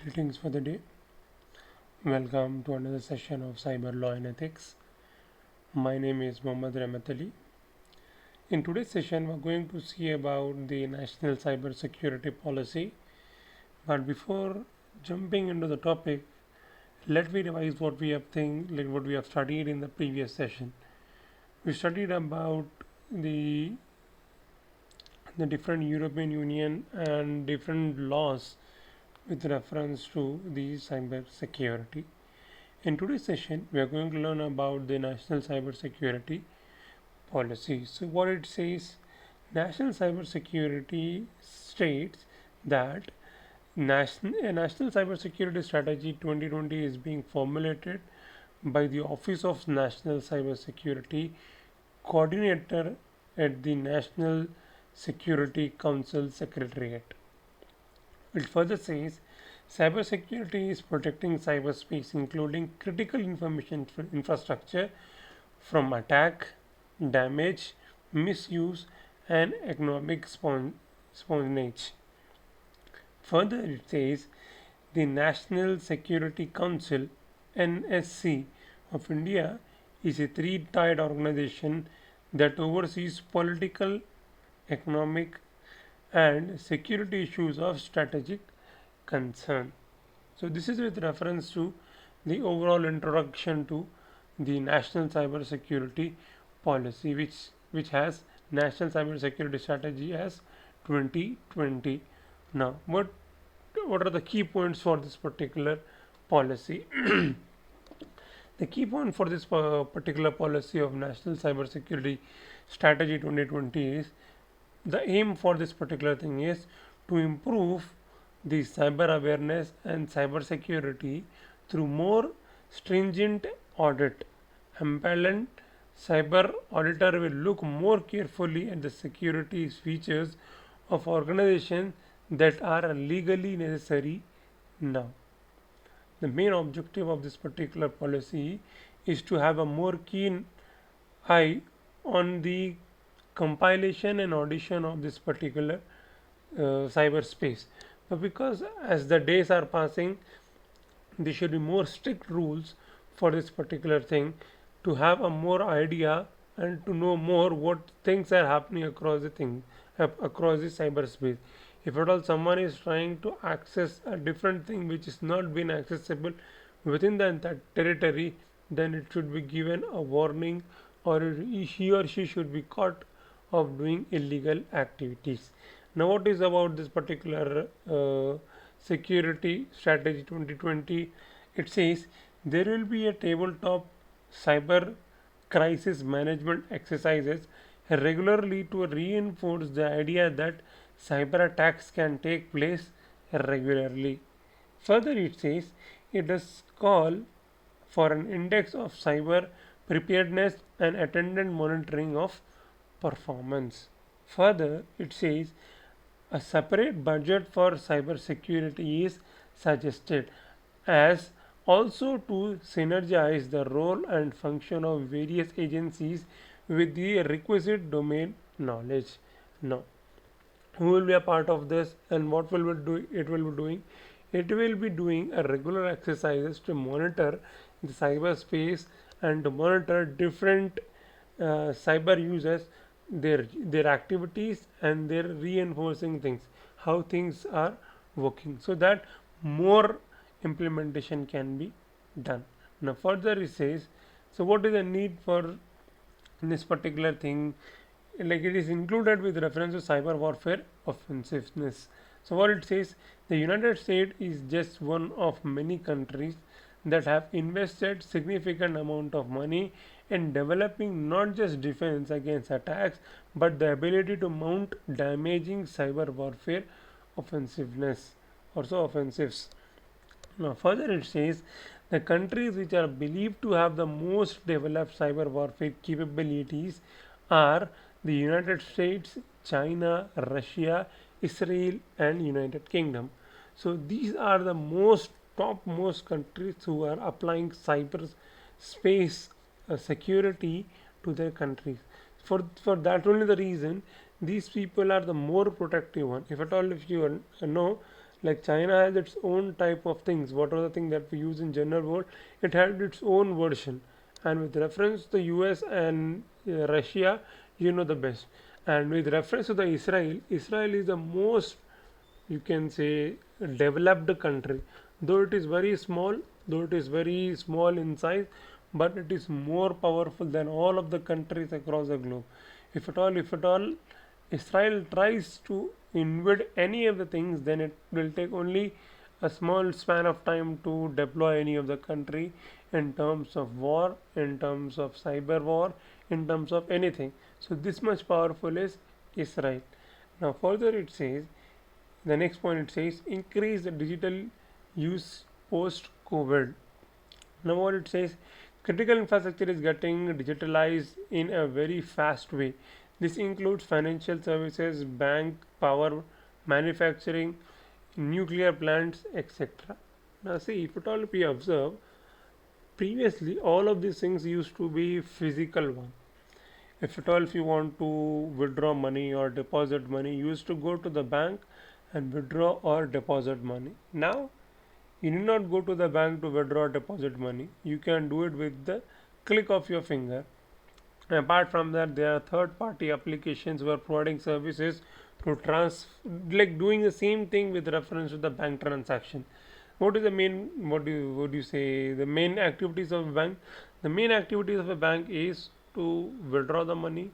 Greetings for the day. Welcome to another session of Cyber Law and Ethics. My name is MOHAMMED. In today's session, we're going to see about the National Cyber Security Policy. But before jumping into the topic, let me revise what what we have studied in the previous session. We studied about the different European Union and different laws with reference to the cyber security. In today's session, we are going to learn about the National Cyber Security Policy. So, what it says, National Cyber Security states that a National Cyber Security Strategy 2020 is being formulated by the Office of National Cyber Security Coordinator at the National Security Council Secretariat. It further says cybersecurity is protecting cyberspace, including critical information infrastructure from attack, damage, misuse, and economic espionage. Further, it says the National Security Council (NSC) of India is a three-tiered organization that oversees political, economic, and security issues of strategic concern. So, this is with reference to the overall introduction to the National Cyber Security Policy, which has National Cyber Security Strategy as 2020. Now, what are the key points for this particular policy? The key point for this particular policy of National Cyber Security Strategy 2020 is the aim for this particular thing is to improve the cyber awareness and cyber security through more stringent audit. Impellent cyber auditor will look more carefully at the security features of organizations that are legally necessary now. The main objective of this particular policy is to have a more keen eye on the compilation and audition of this particular cyberspace. But because as the days are passing, there should be more strict rules for this particular thing to have a more idea and to know more what things are happening across across the cyberspace. If at all someone is trying to access a different thing which is not been accessible within that territory, then it should be given a warning, or he or she should be caught of doing illegal activities. Now, what is about this particular security strategy 2020? It says there will be a tabletop cyber crisis management exercises regularly to reinforce the idea that cyber attacks can take place regularly. Further, it says it does call for an index of cyber preparedness and attendant monitoring of performance. Further, it says a separate budget for cyber security is suggested, as also to synergize the role and function of various agencies with the requisite domain knowledge. Now, who will be a part of this and what will it will be doing? It will be doing a regular exercises to monitor the cyberspace and to monitor different cyber users, their activities and their reinforcing things, how things are working, so that more implementation can be done. Now, further it says, so what is the need for this particular thing? Like, it is included with reference to cyber warfare offensiveness. So what it says, the United States is just one of many countries that have invested significant amount of money in developing not just defense against attacks, but the ability to mount damaging cyber warfare offensiveness, also offensives. Now, further it says the countries which are believed to have the most developed cyber warfare capabilities are the United States, China, Russia, Israel, and United Kingdom. So these are the topmost countries who are applying cyber space security to their countries. For that only the reason these people are the more protective one. If at all, if you know, Like China has its own type of things. What are the things that we use in general world? It had its own version. And with reference to the US and Russia, you know the best. And with reference to the Israel, Israel is the most, you can say, developed country. Though it is very small, though it is very small in size, but it is more powerful than all of the countries across the globe. If at all Israel tries to invade any of the things, then it will take only a small span of time to deploy any of the country in terms of war, in terms of cyber war, in terms of anything. So this much powerful is Israel. Now further it says, the next point it says, increase the digital use post COVID. Now what it says, critical infrastructure is getting digitalized in a very fast way. This includes financial services, bank, power, manufacturing, nuclear plants, etc. Now see, if at all we observe, previously all of these things used to be physical one. If at all if you want to withdraw money or deposit money, you used to go to the bank and withdraw or deposit money. Now you need not go to the bank to withdraw or deposit money. You can do it with the click of your finger. Apart from that, there are third party applications who are providing services to like doing the same thing with reference to the bank transaction. What is the main, what do you say, the main activities of a bank? The main activities of a bank is to withdraw the money,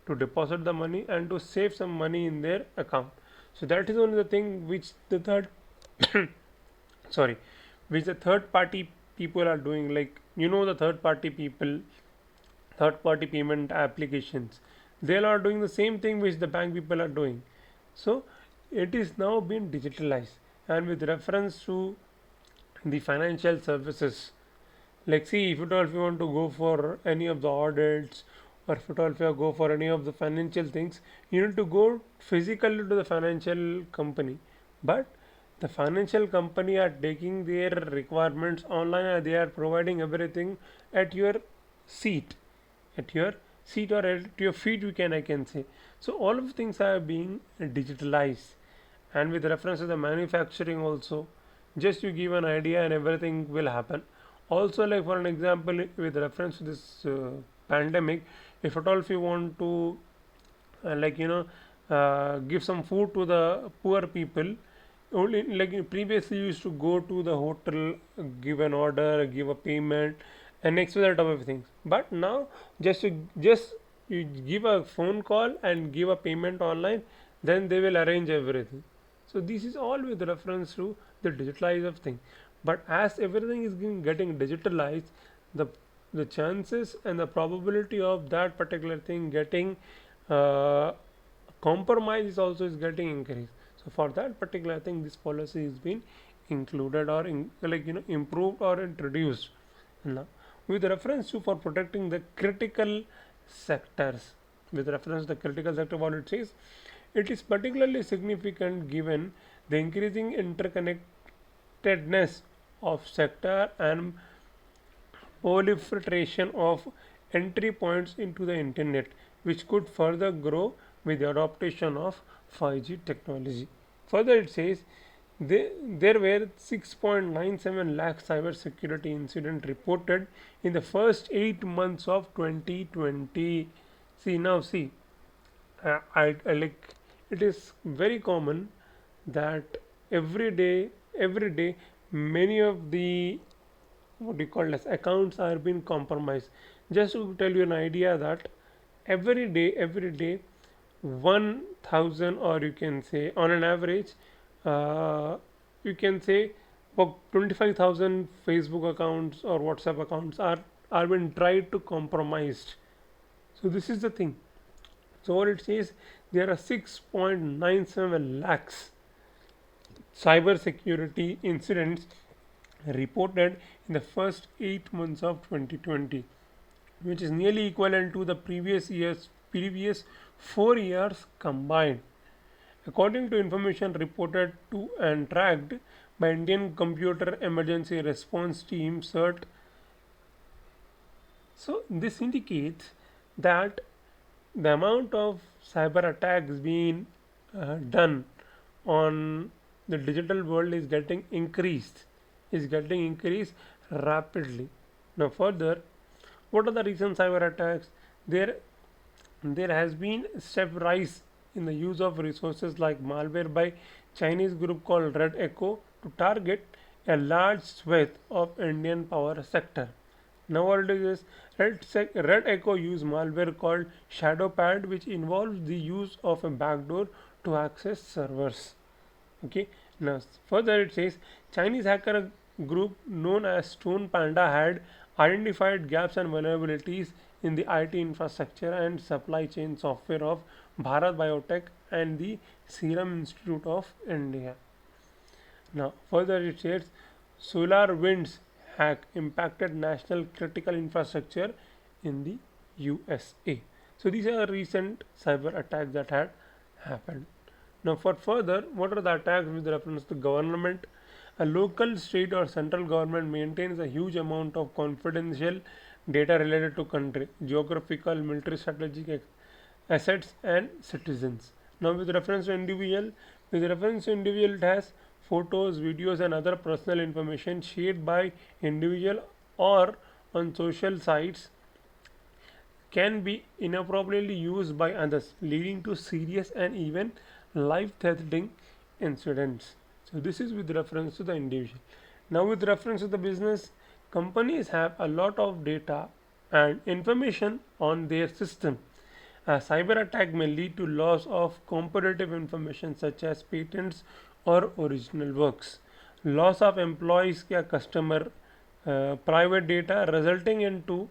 to deposit the money, and to save some money in their account. So that is only the thing which the third sorry, which the third party people are doing. Like, you know, the third party people, third party payment applications, they are doing the same thing which the bank people are doing. So it is now being digitalized. And with reference to the financial services, like see, if at all if you want to go for any of the audits, or if at all if you go for any of the financial things, you need to go physically to the financial company. But the financial company are taking their requirements online, and they are providing everything at your seat, at your seat or at your feet, you can, I can say. So all of things are being digitalized. And with reference to the manufacturing also, just you give an idea and everything will happen. Also, like for an example, with reference to this pandemic, if at all if you want to like give some food to the poor people, only like previously you used to go to the hotel, give an order, give a payment, and next to that type of things. But now just you give a phone call and give a payment online, then they will arrange everything. So this is all with reference to the digitalized of thing. But as everything is getting digitalized, the the chances and the probability of that particular thing getting uh, compromise is also is getting increased. So for that particular thing, this policy is been included or improved or introduced. Now with reference to for protecting the critical sectors, with reference to the critical sector, what it says, it is particularly significant given the increasing interconnectedness of sector and proliferation of entry points into the internet, which could further grow with the adoption of 5G technology. Further, it says there were 6.97 lakh cyber security incidents reported in the first 8 months of 2020. See, now see, I like, it is very common that every day many of the, what do you call as, accounts are being compromised. Just to tell you an idea that every day 1,000, or you can say on an average, uh, you can say about 25,000 Facebook accounts or WhatsApp accounts are being tried to compromised. So this is the thing. So what it says, there are 6.97 lakhs cyber security incidents reported in the first 8 months of 2020, which is nearly equivalent to the previous 4 years combined, according to information reported to and tracked by Indian Computer Emergency Response Team CERT. So this indicates that the amount of cyber attacks being done on the digital world is getting increased rapidly. Now further, what are the recent cyber attacks? There there has been a step rise in the use of resources like malware by Chinese group called Red Echo to target a large swath of Indian power sector. Nowadays, Red Echo use malware called ShadowPad, which involves the use of a backdoor to access servers. Okay. Now further it says Chinese hacker group known as Stone Panda had identified gaps and vulnerabilities in the IT infrastructure and supply chain software of Bharat Biotech and the Serum Institute of India. Now further it says solar winds hack impacted national critical infrastructure in the USA. So these are recent cyber attacks that had happened. Now for further, what are the attacks with reference to government? A local, state or central government maintains a huge amount of confidential data related to country, geographical, military strategic assets and citizens. Now with reference to individual, it has photos, videos and other personal information shared by individual or on social sites can be inappropriately used by others, leading to serious and even life-threatening incidents. So this is with reference to the individual. Now with reference to the business, companies have a lot of data and information on their system. A cyber attack may lead to loss of competitive information such as patents or original works, loss of employees या customer private data, resulting into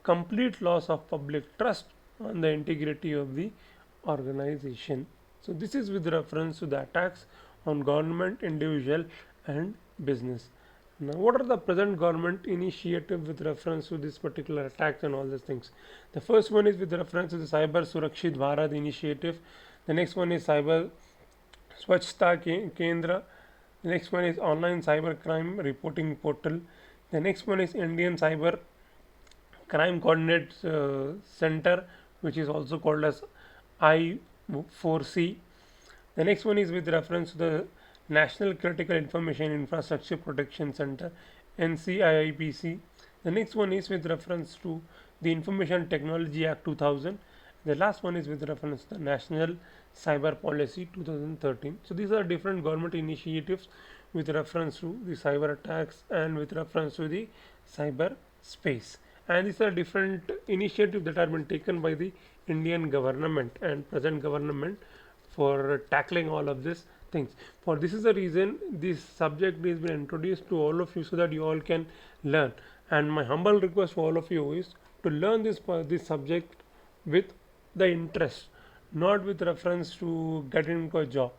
complete loss of public trust on the integrity of the organization. So this is with reference to the attacks on government, individual and business. Now what are the present government initiative with reference to this particular attacks and all these things? The first one is with reference to the Cyber Surakshit Bharat initiative. The next one is Cyber Swachhta Kendra. The next one is Online Cyber Crime Reporting Portal. The next one is Indian Cyber Crime Coordinate Center, which is also called as I4C. The next one is with reference to the National Critical Information Infrastructure Protection Center, NCIIPC. The next one is with reference to the Information Technology Act 2000. The last one is with reference to the National Cyber Policy 2013. So these are different government initiatives with reference to the cyber attacks and with reference to the cyber space. And these are different initiatives that have been taken by the Indian government and present government for tackling all of these things. For this is the reason this subject is been introduced to all of you so that you all can learn. And my humble request for all of you is to learn this subject with the interest, not with reference to getting into a job.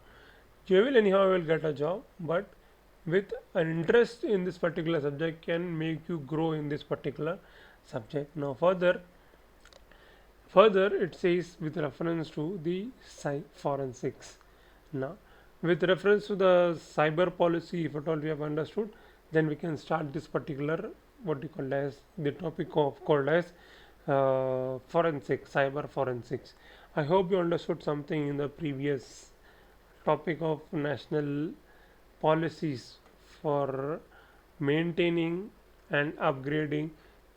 You will anyhow will get a job, but with an interest in this particular subject can make you grow in this particular subject. Now further it says with reference to the forensics. Now with reference to the cyber policy, if at all we have understood, then we can start this particular what you call as the topic of called as forensics, cyber forensics. I hope you understood something in the previous topic of national policies for maintaining and upgrading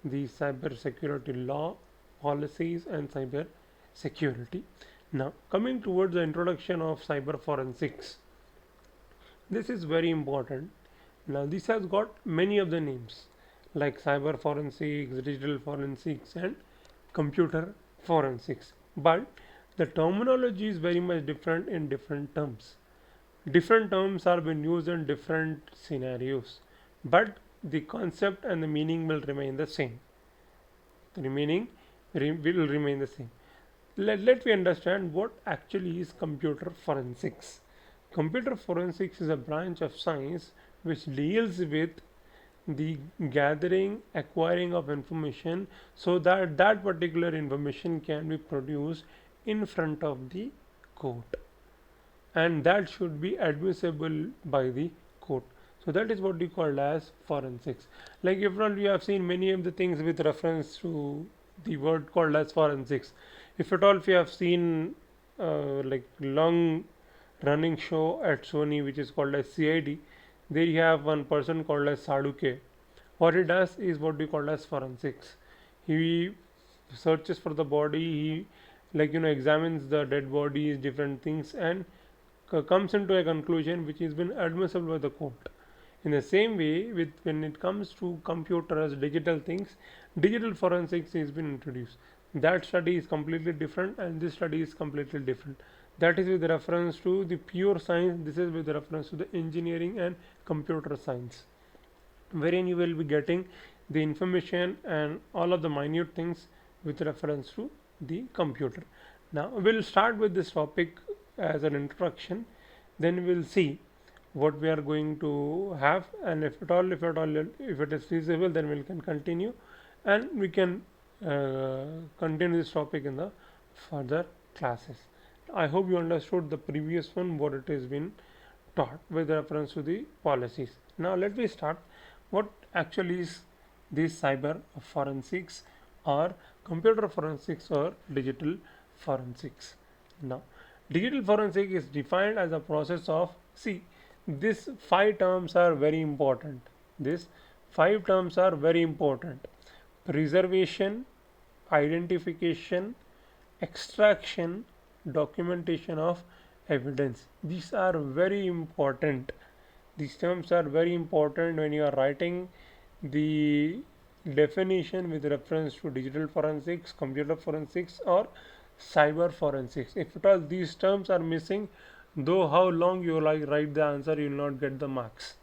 the cyber security law, policies and cyber security. Now coming towards the introduction of cyber forensics, this is very important. Now this has got many of the names like cyber forensics, digital forensics and computer forensics, but the terminology is very much different in different terms. Different terms are being used in different scenarios, but the concept and the meaning will remain the same. The meaning will remain the same. Let me understand what actually is computer forensics. Computer forensics is a branch of science which deals with the gathering, acquiring of information so that that particular information can be produced in front of the court, and that should be admissible by the court. So that is what we call as forensics. Like if not, we have seen many of the things with reference to the word called as forensics. If at all, if you have seen like long running show at Sony, which is called as CID. There you have one person called as Saduke. What he does is what we call as forensics. He searches for the body, he examines the dead bodies, different things, and comes into a conclusion which has been admissible by the court. In the same way, with when it comes to computers, digital things, digital forensics has been introduced. That study is completely different, and this study is completely different. That is with reference to the pure science. This is with reference to the engineering and computer science, wherein you will be getting the information and all of the minute things with reference to the computer. Now we'll start with this topic as an introduction, then we'll see what we are going to have, and if it is feasible, then we can continue, and we can continue this topic in the further classes. I hope you understood the previous one, what it has been taught with reference to the policies. Now let me start. What actually is this cyber forensics or computer forensics or digital forensics? Now digital forensic is defined as a process of, see, these five terms are very important. These five terms are very important: preservation, identification, extraction, documentation of evidence. These are very important. These terms are very important when you are writing the definition with reference to digital forensics, computer forensics, or cyber forensics. If at all these terms are missing, though how long you write the answer, you will not get the marks.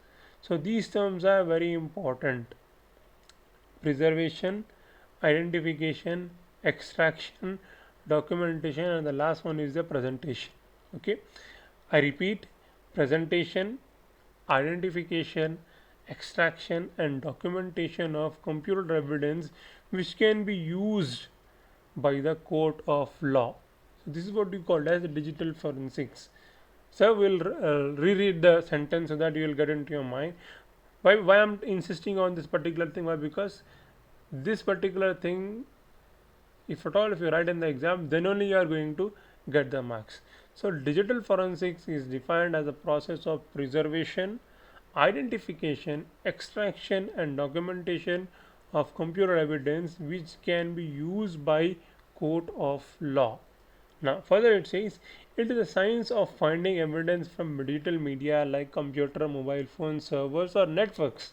So these terms are very important: preservation, identification, extraction, documentation, and the last one is the presentation. Okay, I repeat: presentation, identification, extraction, and documentation of computer evidence which can be used by the court of law. So this is what we call as digital forensics. So we'll reread the sentence so that you will get into your mind. Why I'm insisting on this particular thing? Why? Because this particular thing, if at all if you write in the exam, then only you are going to get the marks. So digital forensics is defined as a process of preservation, identification, extraction, and documentation of computer evidence which can be used by court of law. Now further it says, it is the science of finding evidence from digital media like computer, mobile phones, servers, or networks.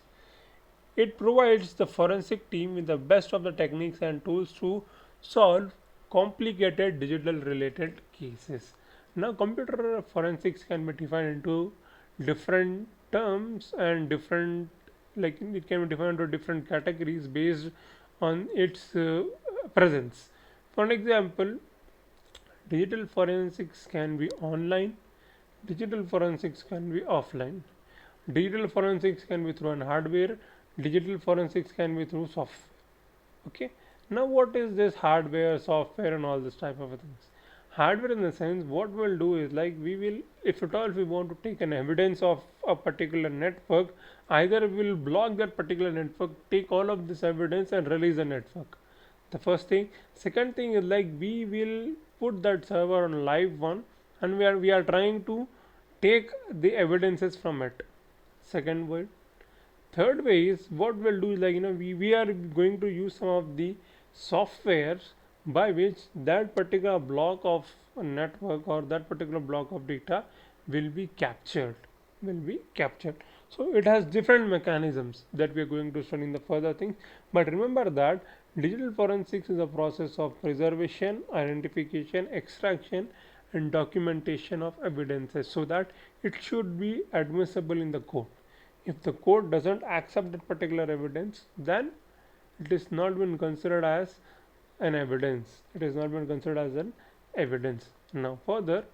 It provides the forensic team with the best of the techniques and tools to solve complicated digital related cases. Now computer forensics can be defined into different terms and different, like it can be defined into different categories based on its presence. For example, digital forensics can be online, digital forensics can be offline, digital forensics can be through an hardware, digital forensics can be through software. Okay, now what is this hardware, software, and all this type of things? Hardware, in the sense, what we'll do is, like, we will, if at all we want to take an evidence of a particular network, either we'll block that particular network, take all of this evidence and release the network. The first thing. Second thing is, like, we will put that server on live one, and we are trying to take the evidences from it. Second way. Third way is, what we'll do is, like, we are going to use some of the softwares by which that particular block of a network or that particular block of data will be captured. So it has different mechanisms that we are going to study in the further things. But remember that digital forensics is a process of preservation, identification, extraction, and documentation of evidences, so that it should be admissible in the court. If the court doesn't accept that particular evidence, then it is not been considered as an evidence. It has not been considered as an evidence. Now further,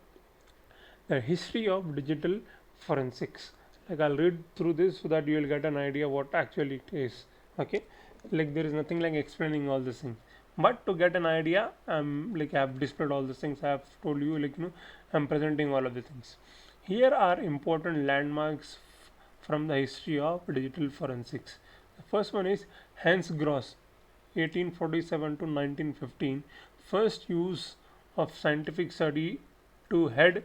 the history of digital forensics. Like, I'll read through this so that you will get an idea what actually it is. Okay, like, there is nothing like explaining all these things, but to get an idea, like, I have displayed all these things. I have told you, like, I'm presenting all of the things. Here are important landmarks from the history of digital forensics. The first one is Hans Gross, 1847 to 1915, first use of scientific study to head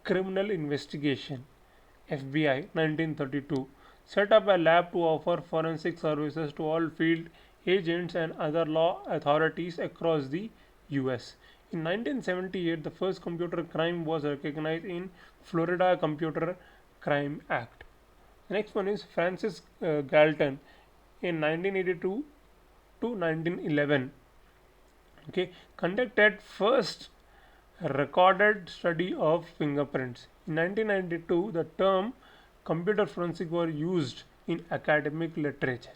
Criminal Investigation FBI 1932 set up a lab to offer forensic services to all field agents and other law authorities across the US. In 1978, the first computer crime was recognized in Florida Computer Crime Act. The next one is Francis Galton in 1982 to 1911. Okay, conducted first recorded study of fingerprints. In 1992, the term computer forensic were used in academic literature.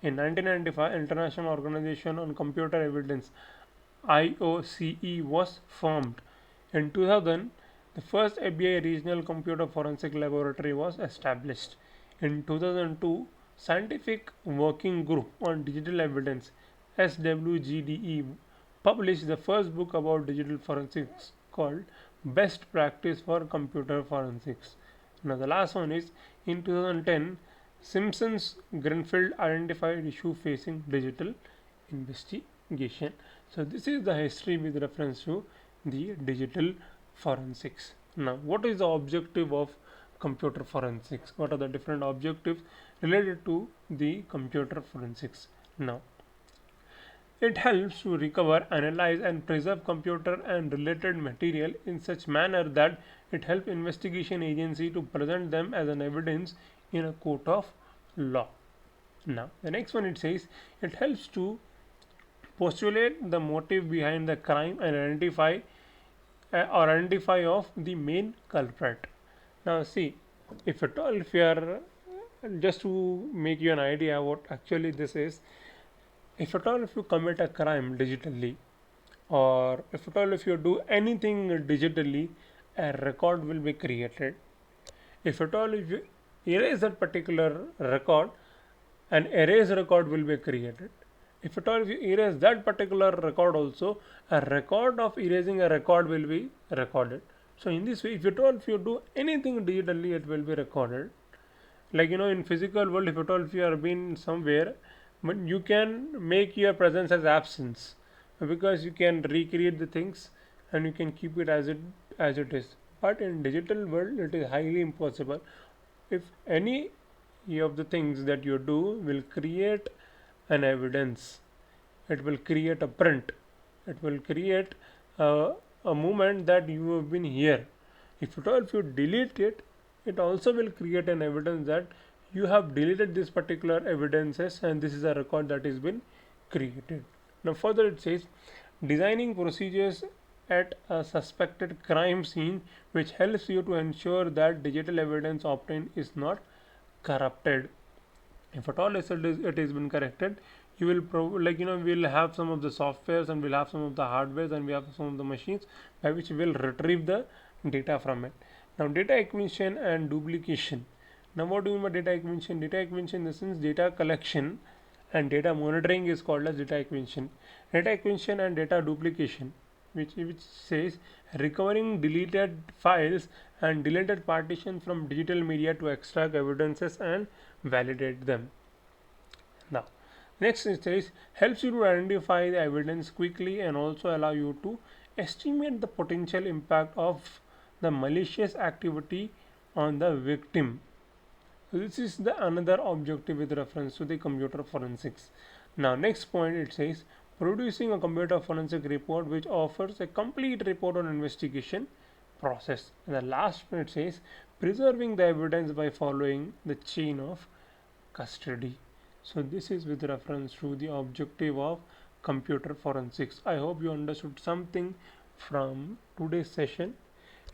In 1995, International Organization on Computer Evidence IOCE was formed. In 2000, the first FBI Regional Computer Forensic Laboratory was established. In 2002, Scientific Working Group on Digital Evidence SWGDE published the first book about digital forensics called Best Practice for Computer Forensics. Now the last one is in 2010, Simpson's Greenfield identified issue facing digital investigation. So this is the history with reference to the digital forensics. Now what is the objective of computer forensics? What are the different objectives related to the computer forensics? Now it helps to recover, analyze and preserve computer and related material in such manner that it helps investigation agency to present them as an evidence in a court of law. Now the next one, it says it helps to postulate the motive behind the crime and identify of the main culprit. Now see, if at all, if you are just to make you an idea what actually this is, if at all if you commit a crime digitally, or if at all if you do anything digitally, a record will be created. If at all if you erase that particular record, an erase record will be created. If at all if you erase that particular record also, a record of erasing a record will be recorded. So in this way, if at all if you do anything digitally, it will be recorded. Like in physical world, if at all if you are been somewhere, but you can make your presence as absence, because you can recreate the things and you can keep it as it is. But in digital world, it is highly impossible. If any of the things that you do will create an evidence, it will create a print, it will create a moment that you have been here. If at all if you delete it, it also will create an evidence that you have deleted this particular evidences and this is a record that has been created. Now further it says designing procedures at a suspected crime scene which helps you to ensure that digital evidence obtained is not corrupted. If at all it has been corrected, you will we'll have some of the softwares and we'll have some of the hardwares and we have some of the machines by which we will retrieve the data from it. Now data acquisition and duplication. Now what do you mean by data acquisition? Data acquisition in the sense data collection and data monitoring is called as data acquisition. Data acquisition and data duplication, which says recovering deleted files and deleted partition from digital media to extract evidences and validate them. Now next it says helps you to identify the evidence quickly and also allow you to estimate the potential impact of the malicious activity on the victim. So this is the another objective with reference to the computer forensics. Now next point, it says producing a computer forensic report which offers a complete report on investigation process. And the last one, it says preserving the evidence by following the chain of custody. So this is with reference to the objective of computer forensics. I hope you understood something from today's session.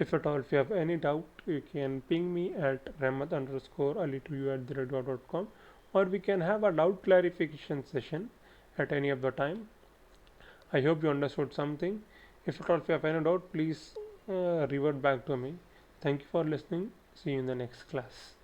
If at all if you have any doubt, you can ping me at rahmat_ali2u@com, or we can have a doubt clarification session at any of the time. I hope you understood something. If at all if you have any doubt, please revert back to me. Thank you for listening. See you in the next class.